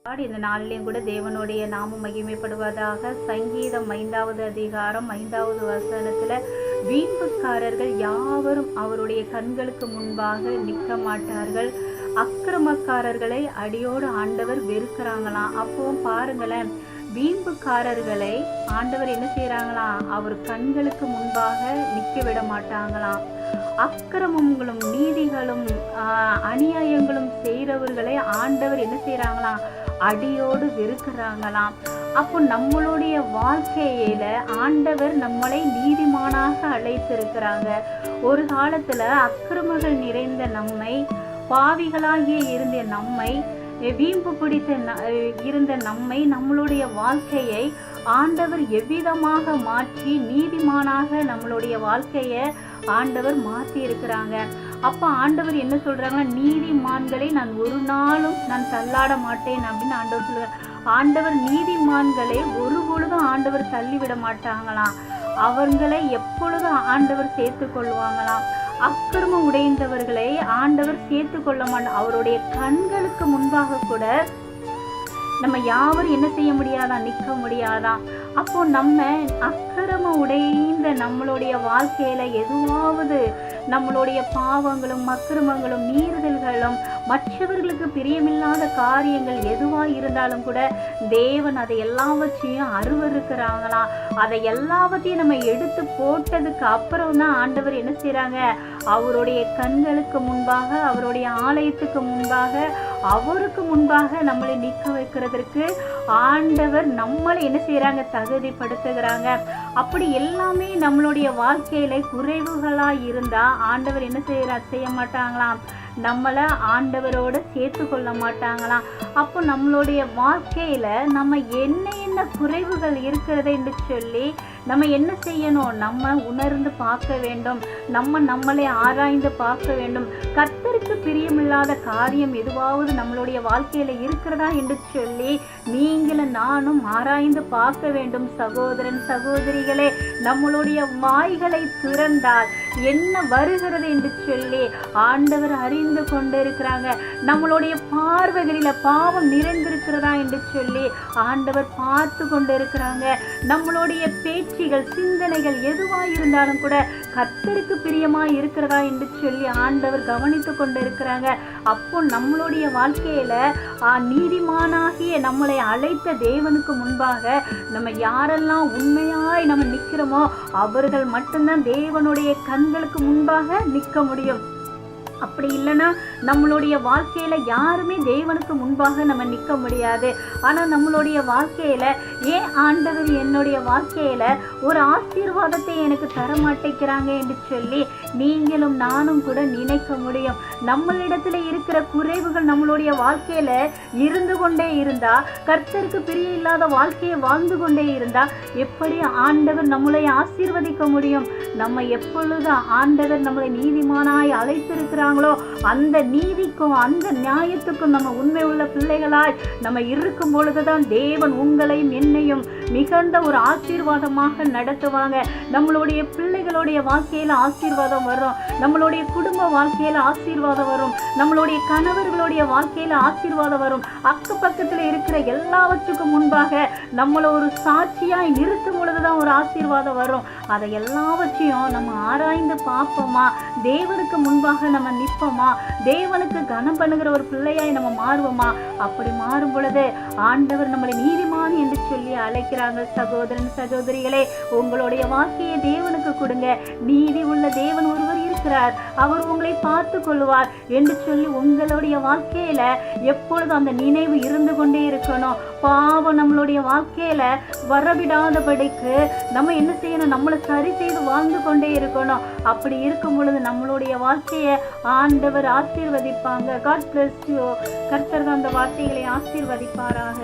இந்த நாளிலையும் கூட தேவனுடைய நாமம் மகிமைப்படுவதாக. சங்கீதம் 5வது அதிகாரம் 5வது வசனத்துல, வீம்புக்காரர்கள் யாவரும் அவருடைய கண்களுக்கு முன்பாக நிற்க மாட்டார்கள், அக்கிரமக்காரர்களை அடியோடு ஆண்டவர் வெறுக்கிறாங்களாம். அப்போ பாருங்களேன், வீம்புக்காரர்களை ஆண்டவர் என்ன செய்யறாங்களாம், அவர் கண்களுக்கு முன்பாக நிற்க விட மாட்டாங்களாம். அக்கிரமங்களும் நீதிகளும் அநியாயங்களும் செய்கிறவர்களை ஆண்டவர் என்ன செய்யறாங்களாம், அடியோடு வெறுக்கிறாங்களாம். அப்போ நம்மளுடைய வாழ்க்கையில ஆண்டவர் நம்மளை நீதிமானாக அழைத்திருக்கிறாங்க. ஒரு காலத்துல அக்கிரமங்கள் நிறைந்த நம்மை, பாவிகளாகிய இருந்த நம்மை, வீம்பு பிடித்த இருந்த நம்மை, நம்மளுடைய வாழ்க்கையை ஆண்டவர் எவ்விதமாக மாற்றி நீதிமானாக நம்மளுடைய வாழ்க்கையை ஆண்டவர் மாற்றி இருக்கிறாங்க. அப்போ ஆண்டவர் என்ன சொல்றாங்கன்னா, நீதிமான்களை நான் ஒரு நாளும் நான் தள்ளாட மாட்டேன் அப்படின்னு ஆண்டவர் சொல்றாங்க. ஆண்டவர் நீதிமான்களை ஒரு பொழுதும் ஆண்டவர் தள்ளிவிட மாட்டாங்களாம். அவர்களை எப்பொழுதும் ஆண்டவர் சேர்த்து கொள்வாங்களாம். அக்கிரமம் உடைந்தவர்களை ஆண்டவர் சேர்த்து கொள்ள மாட்டார். அவருடைய கண்களுக்கு முன்பாக கூட நம்ம யாவரும் என்ன செய்ய முடியாதான், நிற்க முடியாதான். அப்போ நம்ம அக்கிரமம் உடைந்த நம்மளுடைய வாழ்க்கையில எதுவாவது நம்மளுடைய பாவங்களும் அக்கிரமங்களும் மீறுதல்களும் மற்றவர்களுக்கு பிரியமில்லாத காரியங்கள் எதுவாக இருந்தாலும் கூட தேவன் அதை எல்லாவற்றையும் அருவருக்கிறாங்களாம். அதை எல்லாவற்றையும் நம்ம எடுத்து போட்டதுக்கு அப்புறம் தான் ஆண்டவர் என்ன செய்யறாங்க, அவருடைய கண்களுக்கு முன்பாக, அவருடைய ஆலயத்துக்கு முன்பாக, அவருக்கு முன்பாக நம்மளை நிற்க வைக்கிறதுக்கு ஆண்டவர் நம்மளை என்ன செய்யறாங்க, தகுதிப்படுத்துகிறாங்க. அப்படி எல்லாமே நம்மளுடைய வாழ்க்கையில குறைவுகளா இருந்தா ஆண்டவர் என்ன செய்ய மாட்டாங்களாம், நம்மளை ஆண்டவரோடு சேர்த்து கொள்ள மாட்டாங்களாம். அப்போ நம்மளுடைய வாழ்க்கையில நம்ம என்ன குறைவுகள் இருக்கிறது என்று சொல்லி நம்ம என்ன செய்யணும், நம்ம உணர்ந்து பார்க்க வேண்டும், நம்மளை ஆராய்ந்து பார்க்க வேண்டும். கர்த்தருக்கு பிரியமில்லாத காரியம் எதுவாவது நம்மளுடைய வாழ்க்கையில இருக்கிறதா என்று சொல்லி நீங்களும் நானும் ஆராய்ந்து பார்க்க வேண்டும். சகோதரன் சகோதரிகளே, நம்மளுடைய வாய்களை திறந்தால் என்ன வருகிறது என்று சொல்லி ஆண்டவர் அறிந்து கொண்டிருக்கிறாங்க. நம்மளுடைய பார்வைகளில பாவம் நிறைந்திருக்கிறதா என்று சொல்லி ஆண்டவர் பார்த்து கொண்டிருக்கிறாங்க. நம்மளுடைய பேச்சுகள், சிந்தனைகள் எதுவாக இருந்தாலும் கூட கர்த்தருக்கு பிரியமாய் இருக்கிறதா என்று சொல்லி ஆண்டவர் கவனித்து கொண்டிருக்கிறாங்க. அப்போ நம்மளுடைய வாழ்க்கையில நீதிமானாகிய நம்மளை அழைத்த தேவனுக்கு முன்பாக நம்ம யாரெல்லாம் உண்மையாய் நம்ம நிற்கிறோமோ அவர்கள் மட்டும்தான் தேவனுடைய கண்களுக்கு முன்பாக நிற்க முடியும். அப்படி இல்லைன்னா நம்மளுடைய வாழ்க்கையில யாருமே தேவனுக்கு முன்பாக நம்ம நிற்க முடியாது. ஆனா நம்மளுடைய வாழ்க்கையில ஏன் ஆண்டவர் என்னுடைய வாழ்க்கையில ஒரு ஆசீர்வாதத்தை எனக்கு தர மாட்டேங்கிறாங்க என்று சொல்லி நீங்களும் நானும் கூட நினைக்க முடியும். நம்மளிடத்துல இருக்கிற குறைவுகள் நம்மளுடைய வாழ்க்கையில இருந்து கொண்டே இருந்தா, கர்த்தருக்கு பிரிய இல்லாத வாழ்க்கையை வாழ்ந்து கொண்டே இருந்தா எப்படி ஆண்டவர் நம்மளை ஆசீர்வதிக்க முடியும்? நம்ம எப்பொழுது ஆண்டவர் நம்மளை நீதிமானாய் அழைத்திருக்கிறாங்களோ அந்த நீதிக்கும் அந்த நியாயத்துக்கும் நம்ம உண்மை உள்ள பிள்ளைகளாய் நம்ம இருக்கும் பொழுதுதான் தேவன் உங்களையும் என்னையும் மிகுந்த ஒரு ஆசீர்வாதமாக நடத்துவாங்க. நம்மளுடைய பிள்ளைகளுடைய வாழ்க்கையில ஆசீர்வாதம் வரும், நம்மளுடைய குடும்ப வாழ்க்கையில ஆசீர்வாதம் வரும், நம்மளுடைய கணவர்களுடைய வாழ்க்கையில ஆசீர்வாதம் வரும். அக்க பக்கத்துல இருக்கிற எல்லாவற்றுக்கும் முன்பாக நம்மளை ஒரு சாட்சியாய் நிறுத்தும் பொழுதுதான் ஒரு ஆசீர்வாதம் வரும். அதை எல்லாவற்றையும் நம்ம ஆராய்ந்து பார்ப்போமா, தேவனுக்கு முன்பாக நம்ம நிற்போமா, தேவனுக்கு கனம் பண்ணுகிற ஒரு பிள்ளையாய் நம்ம மாறுவோமா? அப்படி மாறும் பொழுது ஆண்டவர் நம்மளை நீதிமான் என்று சொல்லி அழைக்கிறாங்க. சகோதரன் சகோதரிகளே, உங்களுடைய வாழ்க்கையை தேவனுக்கு கொடுங்க. நீதி உள்ள தேவன் ஒருவர் இருக்கிறார், அவர் உங்களை பார்த்து கொள்வார் என்று சொல்லி உங்களுடைய வாழ்க்கையில எப்பொழுதும் அந்த நினைவு இருந்து கொண்டே இருக்கணும். பாவம் நம்மளுடைய வாழ்க்கையில வரவிடாதபடிக்கு நம்ம என்ன செய்யணும், நம்மளை சரி செய்து வாழ்ந்து கொண்டே இருக்கணும். அப்படி இருக்கும் பொழுது நம்மளுடைய வாழ்க்கையை ஆண்டவர் ஆசீர்வதிப்பாங்க. God bless you. கர்த்தர் அந்த வார்த்தைகளை ஆசீர்வதிப்பாராக.